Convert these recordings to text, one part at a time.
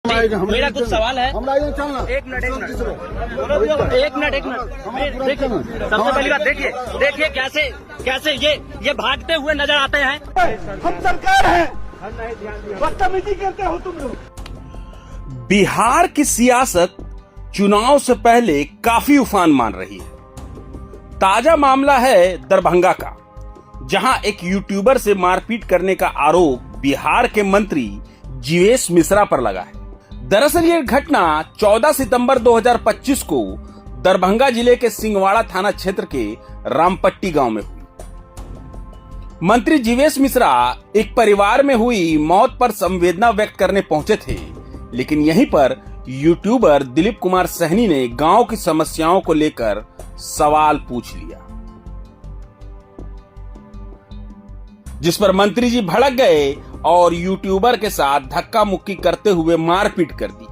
मेरा कुछ सवाल है। एक मिनट देखिए, सबसे पहली बात देखिए कैसे ये भागते हुए नजर आते हैं। हम सरकार है, बदतमीजी करते हो तुम लोग। बिहार की सियासत चुनाव से पहले काफी उफान मान रही है। ताजा मामला है दरभंगा का, जहां एक यूट्यूबर से मारपीट करने का आरोप बिहार के मंत्री जीवेश मिश्रा पर लगा है। दरअसल यह घटना 14 सितंबर 2025 को दरभंगा जिले के सिंहवाड़ा थाना क्षेत्र के रामपट्टी गांव में हुई। मंत्री जीवेश मिश्रा एक परिवार में हुई मौत पर संवेदना व्यक्त करने पहुंचे थे, लेकिन यहीं पर यूट्यूबर दिलीप कुमार सहनी ने गांव की समस्याओं को लेकर सवाल पूछ लिया, जिस पर मंत्री जी भड़क गए और यूट्यूबर के साथ धक्का मुक्की करते हुए मारपीट कर दी।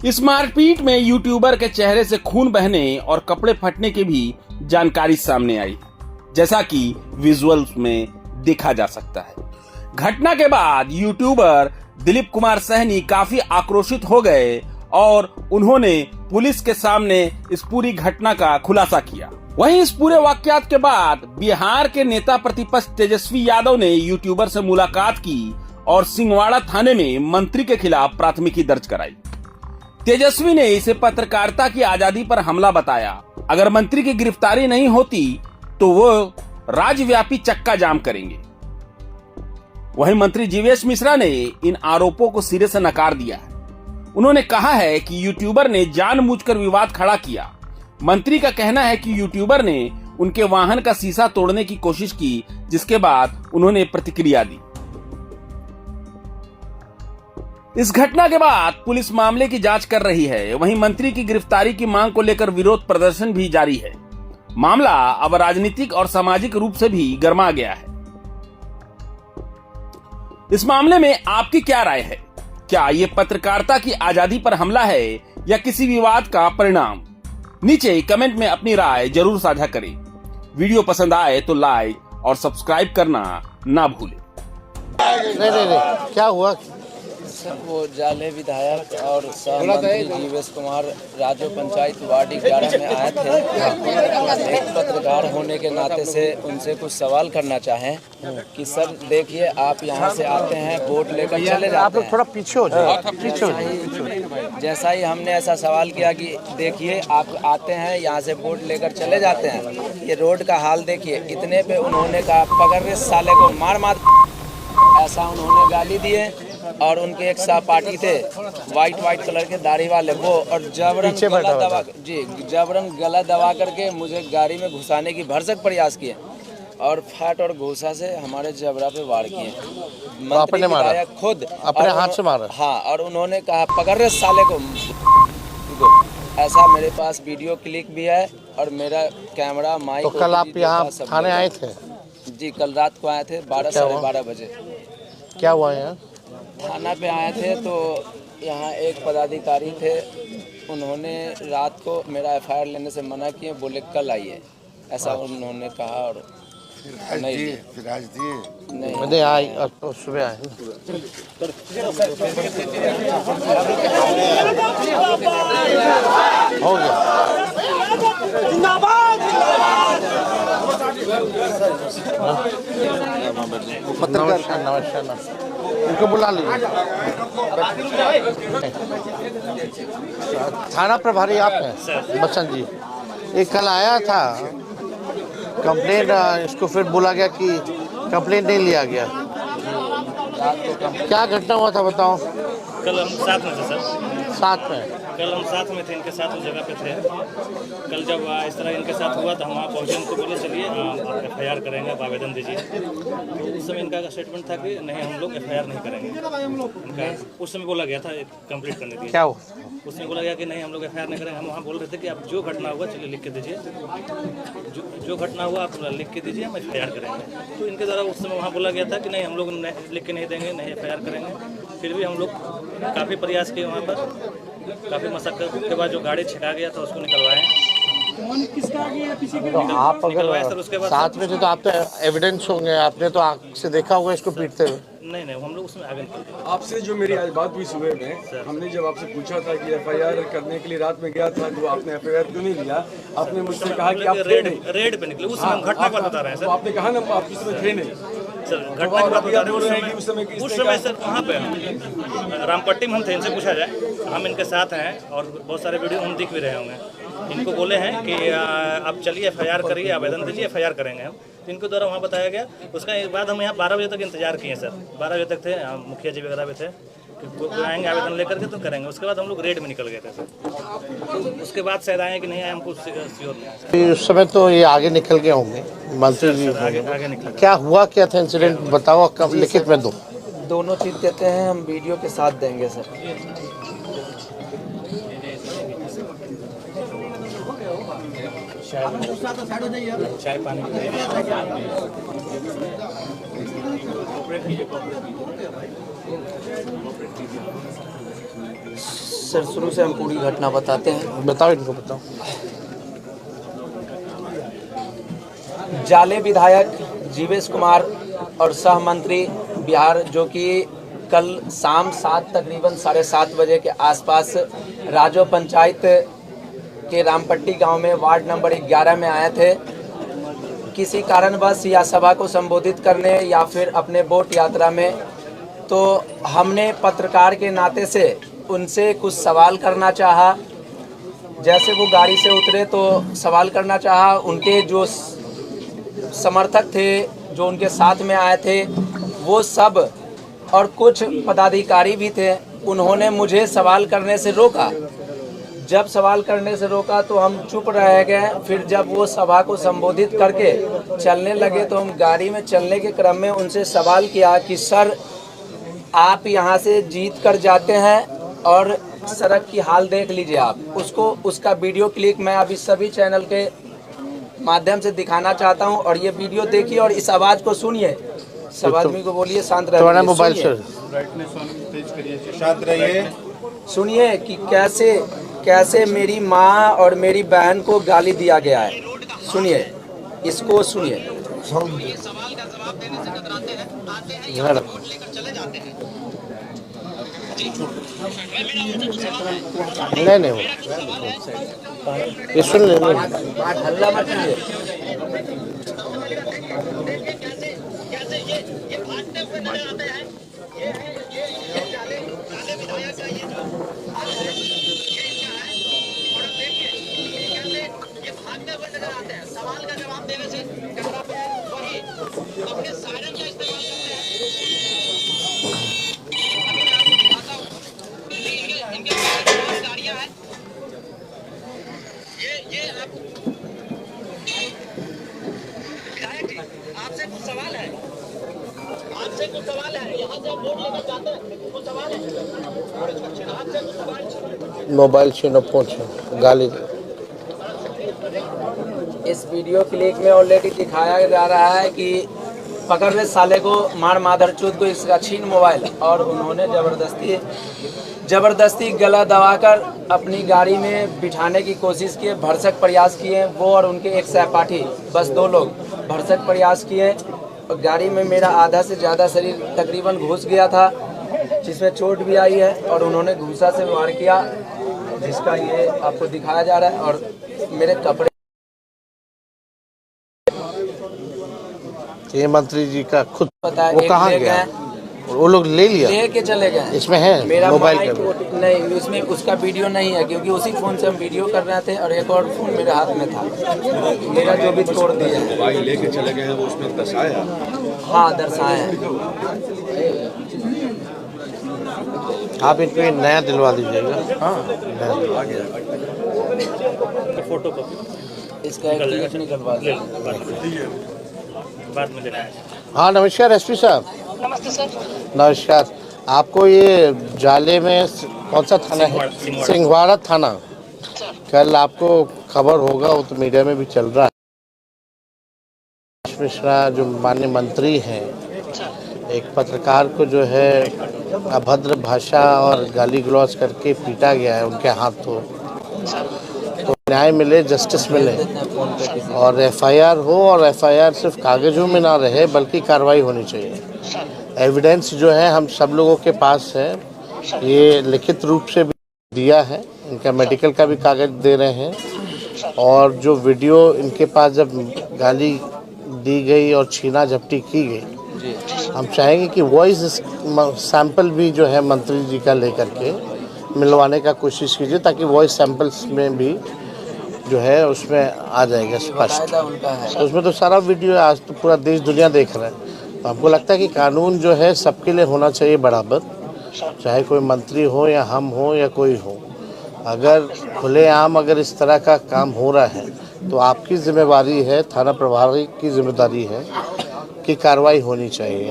इस मारपीट में यूट्यूबर के चेहरे से खून बहने और कपड़े फटने की भी जानकारी सामने आई, जैसा कि विजुअल्स में देखा जा सकता है। घटना के बाद यूट्यूबर दिलीप कुमार सहनी काफी आक्रोशित हो गए और उन्होंने पुलिस के सामने इस पूरी घटना का खुलासा किया। वहीं इस पूरे वाकयात के बाद बिहार के नेता प्रतिपक्ष तेजस्वी यादव ने यूट्यूबर से मुलाकात की और सिंहवाड़ा थाने में मंत्री के खिलाफ प्राथमिकी दर्ज कराई। तेजस्वी ने इसे पत्रकारिता की आजादी पर हमला बताया। अगर मंत्री की गिरफ्तारी नहीं होती तो वो राज्यव्यापी चक्का जाम करेंगे। वहीं मंत्री जीवेश मिश्रा ने इन आरोपों को सिरे से नकार दिया है। उन्होंने कहा है कि यूट्यूबर ने जानबूझकर विवाद खड़ा किया। मंत्री का कहना है कि यूट्यूबर ने उनके वाहन का शीशा तोड़ने की कोशिश की, जिसके बाद उन्होंने प्रतिक्रिया दी। इस घटना के बाद पुलिस मामले की जांच कर रही है। वहीं मंत्री की गिरफ्तारी की मांग को लेकर विरोध प्रदर्शन भी जारी है। मामला अब राजनीतिक और सामाजिक रूप से भी गर्मा गया है। इस मामले में आपकी क्या राय है? क्या ये पत्रकारिता की आजादी पर हमला है या किसी विवाद का परिणाम? नीचे कमेंट में अपनी राय जरूर साझा करें। वीडियो पसंद आए तो लाइक और सब्सक्राइब करना ना भूलें। नहीं, क्या हुआ? वो जाले विधायक और सहमंत्री जीवेश कुमार राजो पंचायत वार्ड 11 में आए थे। एक पत्रकार होने के नाते से उनसे कुछ सवाल करना चाहें कि सर देखिए, आप यहाँ से आते हैं, वोट लेकर चले जाते हैं। थोड़ा पीछे हो जाए। जैसा ही हमने ऐसा सवाल किया कि देखिए, आप आते हैं यहाँ से वोट लेकर चले जाते हैं, ये रोड का हाल देखिए। इतने पे उन्होंने कहा पकड़ रहे साले को, मार ऐसा उन्होंने गाली दिए। और उनके एक सहपाठी थे वाइट कलर के दाढ़ी वाले, वो और जबरन गला दबा करके मुझे गाड़ी में घुसाने की भरसक प्रयास किए और फैट और घूसा से हमारे जबड़ा पे वार किए। मंत्री विधायक खुद अपने हाथ से मारा। हाँ, और उन्होंने कहा पकड़ रहे साले को। ऐसा मेरे पास वीडियो क्लिप भी है और मेरा कैमरा माइक। तो कल आप यहाँ थाने आए थे? जी, कल रात को आए थे 12 साढ़े 12 बजे। क्या हुआ यहाँ? थाना पे आए थे तो यहाँ एक पदाधिकारी थे, उन्होंने रात को मेरा एफआईआर लेने से मना किए, बोले कल आइए, ऐसा उन्होंने कहा। और नहीं आए और सुबह आए। हो गया। नमस्कार, उनको बुला लीजिए। थाना प्रभारी आप हैं बच्चन जी? ये कल आया था कंप्लेंट, इसको फिर बोला गया कि कंप्लेंट नहीं लिया गया। क्या घटना हुआ था बताओ? कल हम साथ में थे सर। साथ में? कल हम साथ में थे, इनके साथ उस जगह पे थे। कल जब इस तरह इनके साथ हुआ तो हम वहाँ पहुँचे, उनको बोले चलिए आप एफआईआर करेंगे, आप आवेदन दीजिए। उस समय इनका स्टेटमेंट था कि नहीं, हम लोग एफआईआर नहीं करेंगे। इनका उस समय बोला गया था कंप्लीट करने के लिए। क्या हुआ? उसने बोला गया कि नहीं, हम लोग एफआईआर नहीं करेंगे। हम वहाँ बोल रहे थे कि आप जो घटना हुआ चलिए लिख के दीजिए, जो घटना हुआ आप लिख के दीजिए, हम एफआईआर करेंगे। तो इनके द्वारा उस समय वहाँ बोला गया था कि नहीं, हम लोग लिख के नहीं देंगे, नहीं एफआईआर करेंगे। फिर भी हम लोग काफ़ी प्रयास किए, वहाँ पर काफ़ी मशक्कत के बाद जो गाड़ी छिड़ा गया था उसको निकलवाएं। कौन किसका आगे या पीछे के तो आप निकलवाया सर, अगर उसके बाद साथ में थे तो आप तो एविडेंस होंगे, आपने तो आँख से देखा होगा इसको पीटते हुए। नहीं हम लोग उसमें आगे निकल गए। आपसे जो मेरी आज बात हुई सुबह में, हमने जब आपसे पूछा था कि एफआईआर करने के लिए रात में गया था, तो आपने एफआईआर क्यों नहीं लिया? आपने मुझसे कहा कि आप थे नहीं। रेड पे निकले उस समय, हम घटना की बात बता रहे हैं तो सर। आपने कहा ना आप उस समय थे नहीं। सर घटना की बात बता रहे हैं उस समय उस समय सर वहाँ पे हम रामपट्टी में हम थे, इनसे पूछा जाए, हम इनके साथ हैं और बहुत सारे वीडियो हम दिख भी रहे होंगे। इनको बोले हैं कि आप चलिए एफआईआर करिए, आवेदन दीजिए, एफआईआर करेंगे हम। तो इनके द्वारा वहाँ बताया गया। उसका बाद हम यहाँ 12 बजे तक इंतजार किए सर, 12 बजे तक थे, मुखिया जी वगैरह भी थे कि आएंगे आवेदन लेकर के तो करेंगे। उसके बाद हम लोग रेड में निकल गए थे सर। तो उसके बाद शायद आए कि नहीं आए हमको श्योर नहीं है। उस समय तो ये आगे निकल गए होंगे मंत्री जी। आगे निकल क्या हुआ, क्या था इंसिडेंट, बताओ, कब लिखित में दो। दोनों चीज़ देते हैं, हम वीडियो के साथ देंगे सर। चाय पानी सर शुरू से हम पूरी घटना बताते हैं। बताओ, इनको बताओ। जाले विधायक जीवेश कुमार और सह मंत्री बिहार, जो कि कल शाम तकरीबन 7:30 बजे के आसपास राजो पंचायत के रामपट्टी गांव में वार्ड नंबर 11 में आए थे। किसी कारणवश या सभा को संबोधित करने या फिर अपने वोट यात्रा में, तो हमने पत्रकार के नाते से उनसे कुछ सवाल करना चाहा। जैसे वो गाड़ी से उतरे तो सवाल करना चाहा। उनके जो समर्थक थे, जो उनके साथ में आए थे, वो सब और कुछ पदाधिकारी भी थे, उन्होंने मुझे सवाल करने से रोका। जब सवाल करने से रोका तो हम चुप रह गए। फिर जब वो सभा को संबोधित करके चलने लगे तो हम गाड़ी में चलने के क्रम में उनसे सवाल किया कि सर, आप यहाँ से जीत कर जाते हैं और सड़क की हाल देख लीजिए आप। उसका वीडियो क्लिप मैं अभी सभी चैनल के माध्यम से दिखाना चाहता हूँ, और ये वीडियो देखिए और इस आवाज़ को सुनिए। सब आदमी को बोलिए शांत रहिए, मोबाइल से शांत रहिए। सुनिए कि कैसे मेरी माँ और मेरी बहन को गाली दिया गया है। सुनिए, इसको सुनिए। नहीं ये सुन ले। हल्ला मत कीजिए। सवाल का जवाब देने से वही अपने सायरन का इस्तेमाल करते हैं। इनके गाड़ियां हैं। ये आप विधायक जी, आपसे कुछ सवाल है। यहाँ से वोट लेकर जाते हैं, कुछ सवाल है आपसे, कुछ सवाल। मोबाइल छीनो, फोन छीनो, गाली। इस वीडियो क्लिप में ऑलरेडी दिखाया जा रहा है कि पकड़ रहे साले को, मार मादरचोद को, इसका छीन मोबाइल। और उन्होंने ज़बरदस्ती गला दबाकर अपनी गाड़ी में बिठाने की कोशिश किए, भरसक प्रयास किए। वो और उनके एक सहपाठी, बस 2 लोग भरसक प्रयास किए। और गाड़ी में मेरा आधा से ज़्यादा शरीर तकरीबन घुस गया था, जिसमें चोट भी आई है। और उन्होंने घूंसा से वार किया, जिसका ये आपको दिखाया जा रहा है। और मेरे कपड़े, ये मंत्री जी का खुद पता है, वो कहाँ गया? वो लोग ले लिया, लेके चले गए। इसमें है मेरा मोबाइल माइक नहीं, उसमें उसका वीडियो नहीं है, क्योंकि उसी फोन से हम वीडियो कर रहे थे और एक और फोन मेरे हाथ में था। मेरा जो भी तोड़ दिया, मोबाइल लेके चले गए हैं, वो उसमें दर्शाया। हाँ, दर्शाए। आप इनको नया दिलवा दीजिएगा। हाँ, आ गया। फोटो कॉपी इसका एक टिकट निकलवा दे। बाद में लेना है। हाँ, नमस्कार एसपी साहब। नमस्ते सर। नमस्कार। आपको ये जाले में कौन सा थाना है? सिंहवाड़ा थाना। कल आपको खबर होगा, वो तो मीडिया में भी चल रहा है, मिश्रा जो माननीय मंत्री हैं, एक पत्रकार को जो है अभद्र भाषा और गाली गलौज करके पीटा गया है उनके हाथों। तो न्याय मिले, जस्टिस मिले और एफआईआर हो, और एफआईआर सिर्फ कागजों में ना रहे बल्कि कार्रवाई होनी चाहिए। एविडेंस जो है हम सब लोगों के पास है, ये लिखित रूप से भी दिया है, इनका मेडिकल का भी कागज दे रहे हैं, और जो वीडियो इनके पास जब गाली दी गई और छीना झपटी की गई, हम चाहेंगे कि वॉइस सैंपल भी जो है मंत्री जी का लेकर के मिलवाने का कोशिश कीजिए, ताकि वॉइस सैंपल्स में भी जो है उसमें आ जाएगा स्पष्ट। उसमें तो सारा वीडियो आज तो पूरा देश दुनिया देख रहा है। तो हमको लगता है कि कानून जो है सबके लिए होना चाहिए बराबर, चाहे कोई मंत्री हो या हम हो या कोई हो। अगर खुलेआम अगर इस तरह का काम हो रहा है तो आपकी जिम्मेवारी है, थाना प्रभारी की जिम्मेदारी है कि कार्रवाई होनी चाहिए।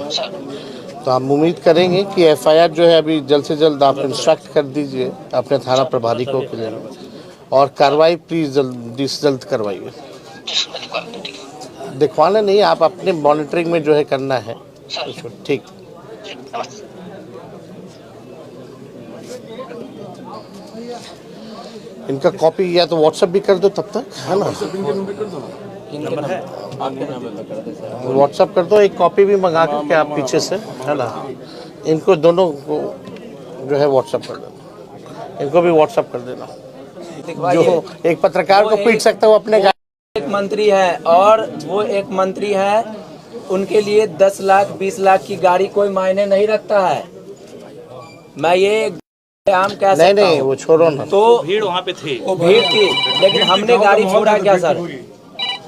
तो हम उम्मीद करेंगे कि एफआईआर जो है अभी जल्द से जल्द आप इंस्ट्रक्ट कर दीजिए अपने थाना प्रभारी को के, और कार्रवाई प्लीज जल्दी से जल्द करवाइए। दिखवाना नहीं, आप अपने मॉनिटरिंग में जो है करना है। ठीक, इनका कॉपी या तो व्हाट्सएप भी कर दो तब तक, है ना? व्हाट्सएप कर दो, एक कॉपी भी मंगा करके आप पीछे से, है ना? इनको दोनों को जो है व्हाट्सएप कर देना, इनको भी व्हाट्सएप कर देना। जो एक पत्रकार को पीट सकता है वो अपने एक मंत्री है, और वो एक मंत्री है, उनके लिए 10 लाख 20 लाख की गाड़ी कोई मायने नहीं रखता है। मैं ये आम कह सकता हूं। नहीं, वो छोड़ो ना। तो भीड़ वहाँ पे थी, वो भीड़ थी, लेकिन हमने गाड़ी छोड़ा क्या सर?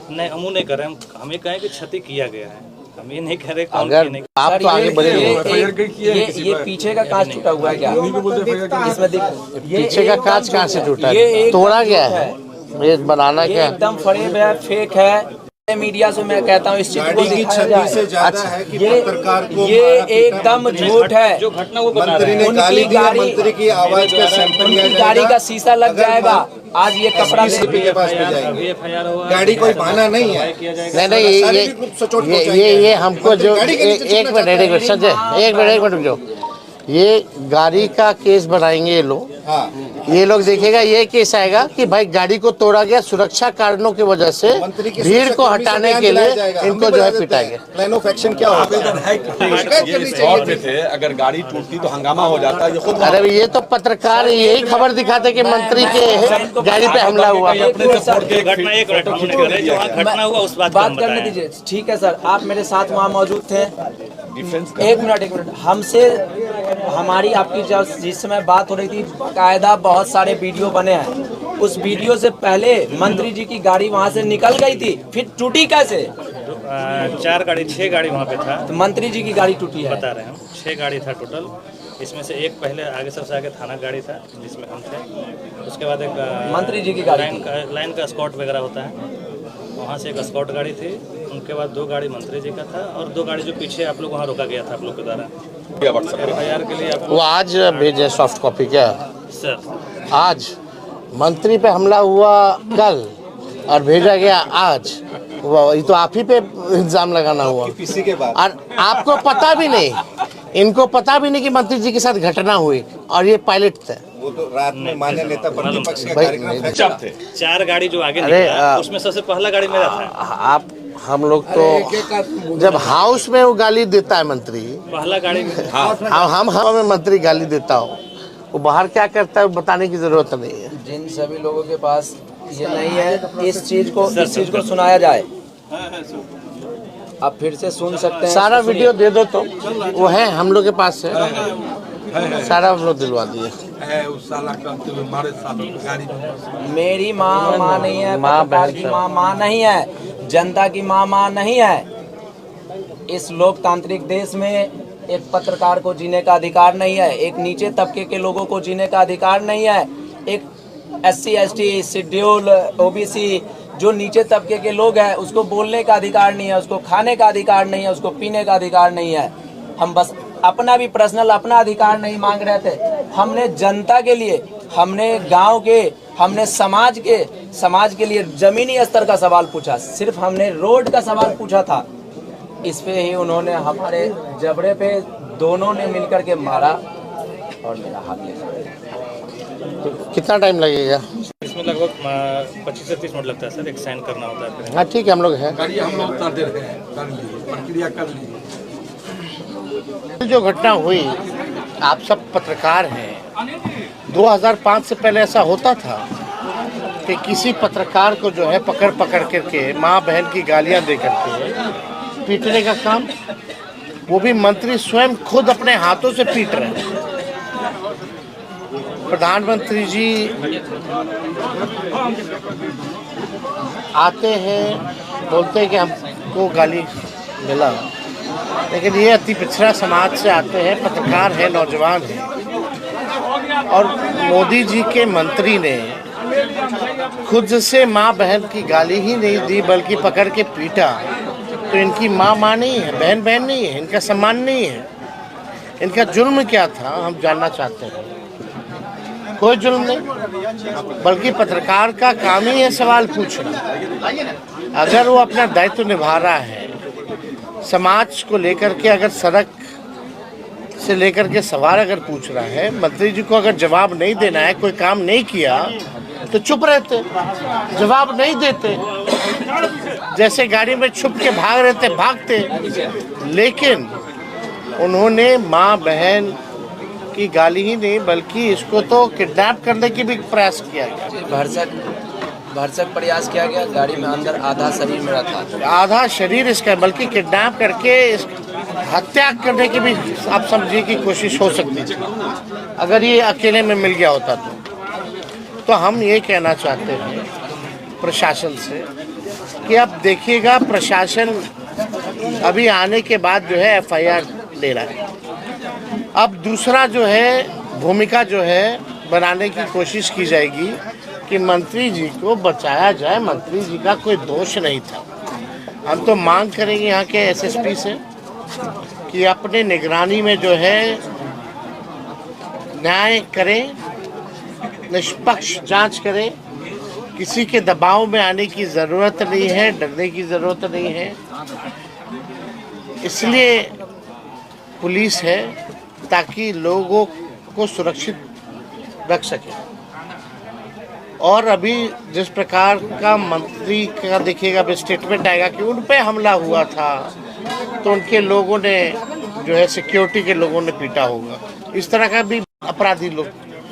नहीं, हम नहीं कर रहे, हमें कहें कि क्षति किया गया है, हम ये नहीं कह रहे। अगर आप तो आगे बढ़े, ये पीछे का कांच टूटा हुआ है क्या? इसमें पीछे का कांच कहाँ से टूटा है? तोड़ा गया है, ये बनाना क्या एकदम फरेब है, फेक है। मीडिया से मैं कहता हूँ इस चीज को दिखाया जाए। ये एकदम झूठ है। जो घटना वो बता रहे हैं, उनकी गाड़ी, मंत्री की आवाज का सैंपल लिया उनकी गाड़ी का शीशा लग जाएगा। आज ये कपड़ा के पास में जाएगी, गाड़ी कोई बहाना नहीं है। नहीं, ये हमको जो एक मिनट संजय, जो ये गाड़ी का केस बनाएंगे ये लोग, ये लोग देखेगा ये केस आएगा कि भाई गाड़ी को तोड़ा गया, सुरक्षा कारणों की वजह से भीड़ को हटाने के लिए इनको जो है पिटाएंगे। प्लान ऑफ एक्शन क्या होगा? अगर गाड़ी टूटती तो हंगामा हो जाता है। अरे ये तो पत्रकार यही खबर दिखाते कि मंत्री के गाड़ी पे हमला हुआ। घटना हुआ उस बात करने दीजिए। ठीक है सर, आप मेरे साथ वहाँ मौजूद थे। एक मिनट, हमसे हमारी आपकी जिस समय बात हो रही थी, बाकायदा बहुत सारे वीडियो बने हैं। उस वीडियो से पहले मंत्री जी की गाड़ी वहाँ से निकल गई थी, फिर टूटी कैसे? 6 गाड़ी वहाँ पे था। तो मंत्री जी की गाड़ी टूटी है, बता रहे हैं हम। 6 गाड़ी था टोटल, इसमें से एक पहले आगे सबसे आगे थाना गाड़ी था जिसमें हम थे। उसके बाद एक मंत्री जी की गाड़ी, लाइन का स्कॉट वगैरह होता है, वहाँ से एक स्कॉट गाड़ी थी। उनके बाद 2 गाड़ी मंत्री जी का था, और 2 गाड़ी जो पीछे आप लोग वहाँ रोका गया था आप लोग के द्वारा एफआईआर के लिए। वो आज भेजे सॉफ्ट कॉपी क्या सर? आज मंत्री पे हमला हुआ कल और भेजा गया आज, ये तो आप ही पे इल्जाम लगाना हुआ किसी के बाद। और आपको पता भी नहीं, इनको पता भी नहीं कि मंत्री जी के साथ घटना हुई, और ये पायलट थे। वो तो रात में मान्य नेता प्रतिपक्ष का कार्यक्रम थे। 4 गाड़ी जो आगे निकला, उसमें सबसे पहला गाड़ी मेरा था। आप हम लोग तो जब हाउस में वो गाली देता है मंत्री, पहला गाड़ी हम में मंत्री गाली देता हो, वो बाहर क्या करता है बताने की जरूरत नहीं है। जिन सभी लोगों के पास ये नहीं है, इस चीज को सुनाया जाए। आप फिर से सुन सकते हैं, सारा वीडियो दे दो तो वो है हम लोग के पास है, सारा हम लोग दिलवा दिए। मेरी माँ नहीं है, पत्रकार की माँ नहीं है, जनता की माँ नहीं है। इस लोकतांत्रिक देश में एक पत्रकार को जीने का अधिकार नहीं है, एक नीचे तबके के लोगों को जीने का अधिकार नहीं है, एक SC ST शेड्यूल OBC जो नीचे तबके के लोग हैं उसको बोलने का अधिकार नहीं है, उसको खाने का अधिकार नहीं है, उसको पीने का अधिकार नहीं है। हम बस अपना भी पर्सनल अपना अधिकार नहीं मांग रहे थे, हमने जनता के लिए, हमने गांव के, हमने समाज के लिए जमीनी स्तर का सवाल पूछा। सिर्फ हमने रोड का सवाल पूछा था, इस पे ही उन्होंने हमारे जबड़े पे दोनों ने मिलकर के मारा और मेरा हाथ ले। कितना टाइम लगेगा? इसमें लगभग 25 से 30 मिनट लगता है सर, एक साइन करना होता है फिर। हाँ ठीक है, हम लोग हैं। गाड़ी हम लोग उतार दे रहे हैं, कर लीजिए, प्रक्रिया कर लीजिए। जो घटना हुई, आप सब पत्रकार हैं, 2005 से पहले ऐसा होता था कि किसी पत्रकार को जो है पकड़ करके माँ बहन की गालियां दे करके पीटने का काम, वो भी मंत्री स्वयं खुद अपने हाथों से पीट रहे हैं। प्रधानमंत्री जी आते हैं, बोलते हैं कि हमको गाली मिला, लेकिन ये अति पिछड़ा समाज से आते हैं, पत्रकार हैं, नौजवान हैं, और मोदी जी के मंत्री ने खुद से माँ बहन की गाली ही नहीं दी बल्कि पकड़ के पीटा। तो इनकी माँ नहीं है, बहन नहीं है, इनका सम्मान नहीं है। इनका जुल्म क्या था हम जानना चाहते हैं। कोई जुल्म नहीं, बल्कि पत्रकार का काम ही है सवाल पूछना। अगर वो अपना दायित्व निभा रहा है, समाज को लेकर के, अगर सड़क से लेकर के सवाल अगर पूछ रहा है, मंत्री जी को अगर जवाब नहीं देना है, कोई काम नहीं किया तो चुप रहते, जवाब नहीं देते, जैसे गाड़ी में छुप के भाग रहे थे भागते। लेकिन उन्होंने माँ बहन की गाली ही नहीं बल्कि इसको तो किडनैप करने की भी प्रयास किया गया, भरसक प्रयास किया गया। गाड़ी में अंदर आधा शरीर मेरा था, आधा शरीर इसका, बल्कि किडनैप करके हत्या करने की भी आप समझिए कि कोशिश हो सकती थी अगर ये अकेले में मिल गया होता तो हम ये कहना चाहते हैं प्रशासन से कि अब देखिएगा, प्रशासन अभी आने के बाद जो है FIR ले रहा है। अब दूसरा जो है भूमिका जो है बनाने की कोशिश की जाएगी कि मंत्री जी को बचाया जाए। मंत्री जी का कोई दोष नहीं था। हम तो मांग करेंगे यहाँ के SSP से कि अपने निगरानी में जो है न्याय करें, निष्पक्ष जांच करें, किसी के दबाव में आने की ज़रूरत नहीं है, डरने की ज़रूरत नहीं है। इसलिए पुलिस है ताकि लोगों को सुरक्षित रख सके। और अभी जिस प्रकार का मंत्री का देखिएगा स्टेटमेंट आएगा कि उन पे हमला हुआ था तो उनके लोगों ने जो है सिक्योरिटी के लोगों ने पीटा होगा, इस तरह का भी अपराधी लोग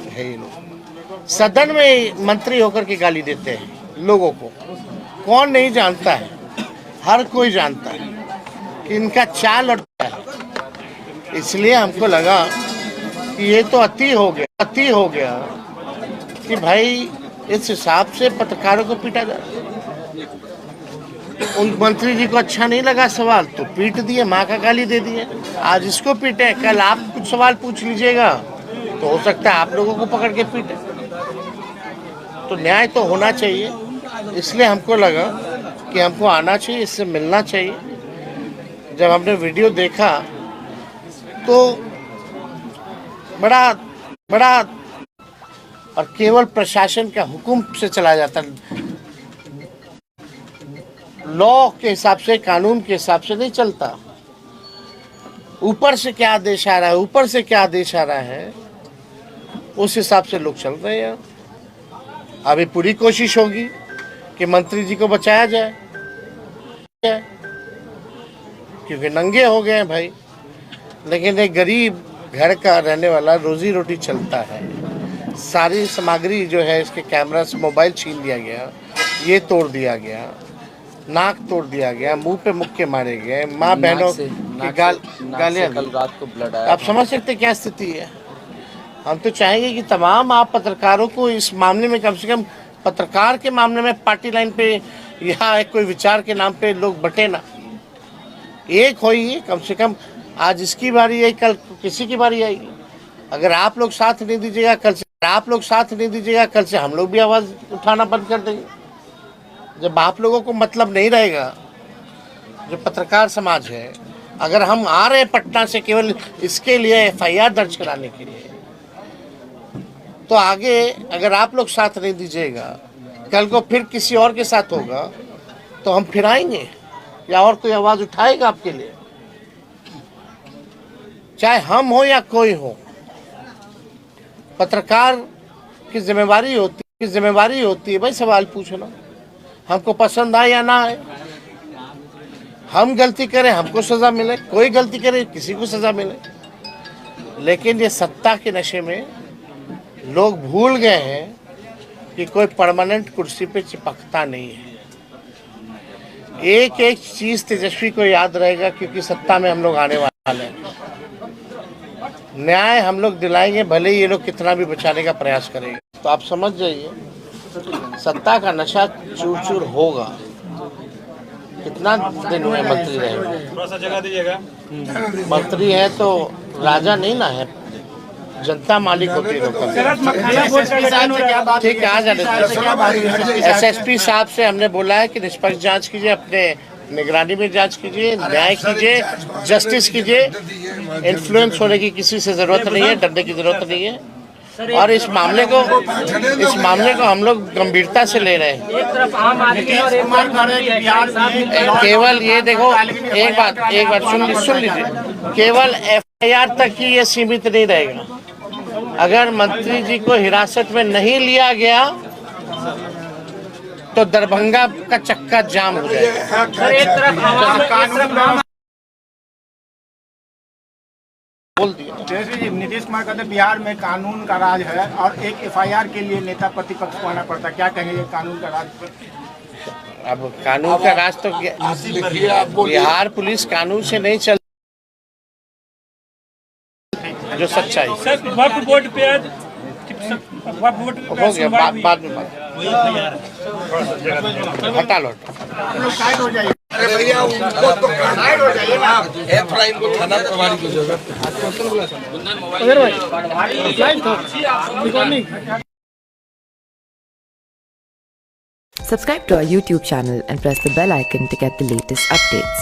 है। ये लोग सदन में मंत्री होकर के गाली देते हैं लोगों को, कौन नहीं जानता है, हर कोई जानता है कि इनका चाल और है। इसलिए हमको लगा कि ये तो अति हो गया कि भाई इस हिसाब से पत्रकारों को पीटा जा रहा है। उन मंत्री जी को अच्छा नहीं लगा सवाल तो पीट दिए, माँ का गाली दे दिए। आज इसको पीटे, कल आप कुछ सवाल पूछ लीजिएगा तो हो सकता है आप लोगों को पकड़ के पीटे। तो न्याय तो होना चाहिए, इसलिए हमको लगा कि हमको आना चाहिए, इससे मिलना चाहिए। जब हमने वीडियो देखा तो बड़ा और केवल प्रशासन का हुक्म से चला जाता, लॉ के हिसाब से, कानून के हिसाब से नहीं चलता। ऊपर से क्या आदेश आ रहा है, उस हिसाब से लोग चल रहे हैं। अभी पूरी कोशिश होगी कि मंत्री जी को बचाया जाए, क्योंकि नंगे हो गए हैं भाई। लेकिन एक गरीब घर का रहने वाला, रोजी रोटी चलता है, सारी सामग्री जो है इसके कैमरा से, मोबाइल छीन लिया गया, ये तोड़ दिया गया, नाक तोड़ दिया गया, मुंह पे मुक्के मारे गए, माँ बहनों की गालियाँ। कल रात को ब्लड आया। आप समझ सकते क्या स्थिति है। हम तो चाहेंगे कि तमाम आप पत्रकारों को इस मामले में, कम से कम पत्रकार के मामले में पार्टी लाइन पे या कोई विचार के नाम पे लोग बटे ना, एक होइए कम से कम। आज इसकी बारी है, कल किसी की बारी आएगी। अगर आप लोग साथ नहीं दीजिएगा, कल से हम लोग भी आवाज़ उठाना बंद कर देंगे। जब आप लोगों को मतलब नहीं रहेगा, जो पत्रकार समाज है, अगर हम आ रहे हैं पटना से केवल इसके लिए FIR दर्ज कराने के लिए, तो आगे अगर आप लोग साथ नहीं दीजिएगा, कल को फिर किसी और के साथ होगा तो हम फिर आएंगे या और कोई आवाज़ उठाएगा आपके लिए, चाहे हम हो या कोई हो। पत्रकार की जिम्मेवारी होती की जिम्मेवारी होती है भाई सवाल पूछना, हमको पसंद आए या ना आए। हम गलती करें हमको सजा मिले, कोई गलती करे किसी को सजा मिले, लेकिन ये सत्ता के नशे में लोग भूल गए हैं कि कोई परमानेंट कुर्सी पे चिपकता नहीं है। एक एक चीज तेजस्वी को याद रहेगा, क्योंकि सत्ता में हम लोग आने वाले हैं। न्याय हम लोग दिलाएंगे, भले ही ये लोग कितना भी बचाने का प्रयास करेंगे। तो आप समझ जाइए सत्ता का नशा चूर चूर होगा। कितना दिन हुए मंत्री रहेंगे, थोड़ा सा जगह दीजिएगा। मंत्री है तो राजा नहीं ना है, जनता मालिक होती है लोग। ठीक है, आ जाने। एसएसपी साहब से हमने बोला है कि निष्पक्ष जांच कीजिए, अपने निगरानी में जांच कीजिए, न्याय कीजिए, जस्टिस कीजिए। इन्फ्लुएंस होने की किसी से जरूरत नहीं है, डरने की जरूरत नहीं है। और इस मामले को हम लोग गंभीरता से ले रहे हैं। एक तरफ आम आदमी और एक तरफ केवल ये देखो, एक बात सुन लीजिए, केवल एफआईआर तक ही ये सीमित नहीं रहेगा। अगर मंत्री जी को हिरासत में नहीं लिया गया तो दरभंगा का चक्का जाम हो जाएगा। एक तरफ बोल दिया। जैसे जी नीतीश कुमार कहते हैं बिहार में कानून का राज है और एक एफआईआर के लिए नेता प्रतिपक्ष को आना पड़ता है, क्या कहेंगे कानून का राज पर? अब कानून का राज तो बिहार पुलिस कानून से नहीं चल, जो सच्चाई हो गया बाद में हटा लो। अरे भैया उनको तो साइड हो जाइए ना, एफआईआर को थाना प्रभारी की जरूरत है। Subscribe to our YouTube channel and press the bell icon to get the latest updates.